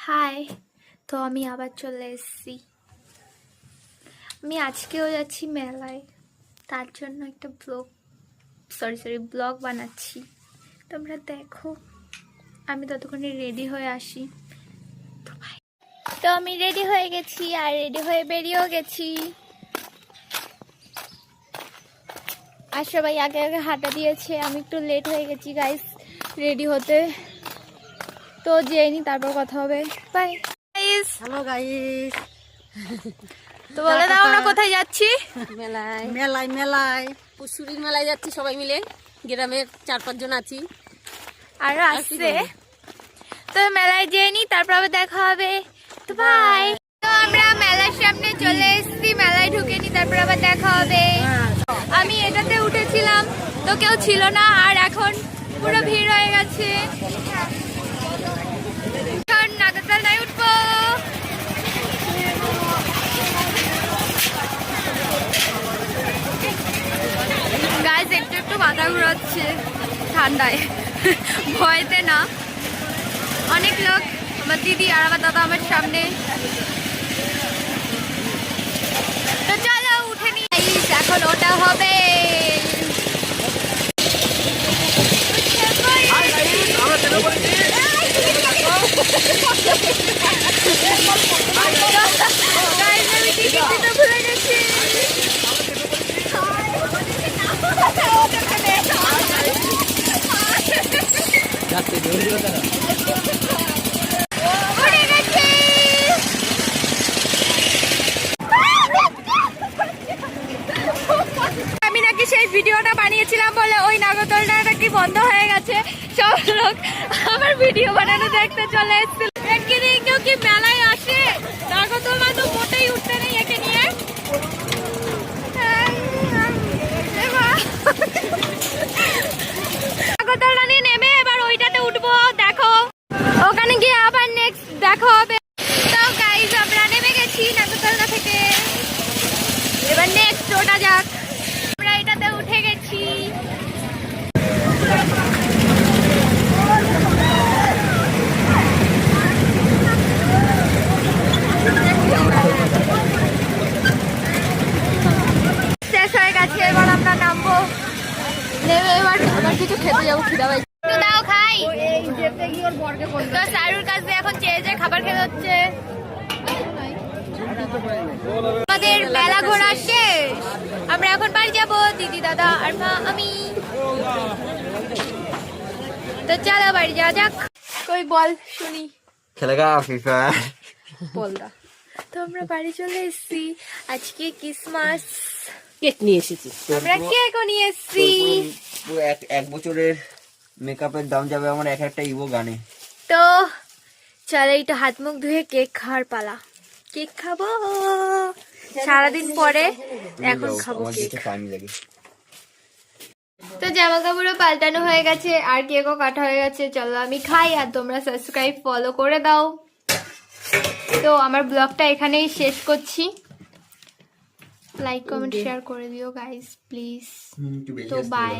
High, তো আমি আবার চলে এসেছি। আমি আজকেও যাচ্ছি মেলায়, তার জন্য একটা ব্লগ বানাচ্ছি। তোমরা দেখো, আমি ততক্ষণে রেডি হয়ে আসি। তো আমি রেডি হয়ে গেছি আর রেডি হয়ে বেরিয়েও গেছি। আর সবাই আগে আগে হাঁটা দিয়েছে, আমি একটু লেট হয়ে গেছি গাইস রেডি হতে। তো যেইনি তারপর কথা হবে। Bye guys. হ্যালো গাইস, তো বলে দাও আমরা কোথায় যাচ্ছি? মেলায় মেলায় মেলায় পুশুরির মেলায় যাচ্ছি সবাই মিলে। গ্রামের 4-5 জন আছি আর আসছে। তো মেলায় যেইনি তারপর আবার দেখা হবে। তো বাই। তো আমরা মেলার সামনে চলে এসেছি, মেলায় ঢুকে নি, তারপর আবার দেখা হবে। আমি এটাতে উঠেছিলাম তো কেউ ছিল না, আর এখন পুরো ভিড় হয়ে গেছে। এখন নাগরদোলনায় উঠবো। গাইস একটু একটু মাথা ঘুরাচ্ছে ঠান্ডায়, ভয়তে না। অনেক লোক, আমার দিদি আর আমার দাদা আমার সামনে। তো চলো উঠে নি, এখন ওটা হবে। ভুলে গেছি। আমি নাকি সেই ভিডিওটা বানিয়েছিলাম বলে ওই নাগরদোলনা নাকি বন্ধ হয়ে গেছে। সব লোক আমার ভিডিও বানানো দেখতে চলে এসেছিল। কেউ কি মেলায় আসে? নাগরদোলনা তো মোটেই উঠতে নেই একে নিয়ে। নাগরদোলনা নিয়ে নেমে এবার ওইটাতে উঠবো। দেখো ওখানে গিয়ে আবার নেক্সট দেখা হবে। তো গাইস আমরা নেমে গেছি নাগরদোলনা থেকে, এবার নেক্সট ওটা যাক। আমরা এটাতে উঠে গেছি। শেষ হয়ে গেছে, এবার আমরা নামবো। নেমে এবার কিছু খেতে যাবো, খিদা পাই। তো দাও খাই। তো সারুর কাছে এখন চেয়ে খাবার খেতে হচ্ছে। আমাদের মেলা ঘোরা শেষ, আমরা এখন বাড়ি যাবো, দিদি দাদা আর মা আমি। তো চলো বাড়ি যাওয়া যাক। কই বল শুনি, খেলেগা ফ্রি ফায়ার বল দা। তো আমরা বাড়ি চলে এসেছি, আজকে ক্রিসমাস। কেক নিয়ে এসেছি। আমরা কেকও নিয়ে এসেছি। পুরো এক বছরের মেকআপের দাম যাবে আমার একটা ইভো গানে। তো চলো একটু হাত মুখ ধুয়ে কেক খাওয়ার পালা। কেক খাবো সারাদিন পরে, এখন খাবো কেক। তো জামা কাপড়ও পাল্টানো হয়ে গেছে আর কেকও কাটা হয়ে গেছে। চলো আমি খাই আর তোমরা সাবস্ক্রাইব ফলো করে দাও। তো আমার ব্লগটা এখানেই শেষ করছি। লাইক কমেন্ট শেয়ার করে দিও গাইস প্লিজ। তো বাই।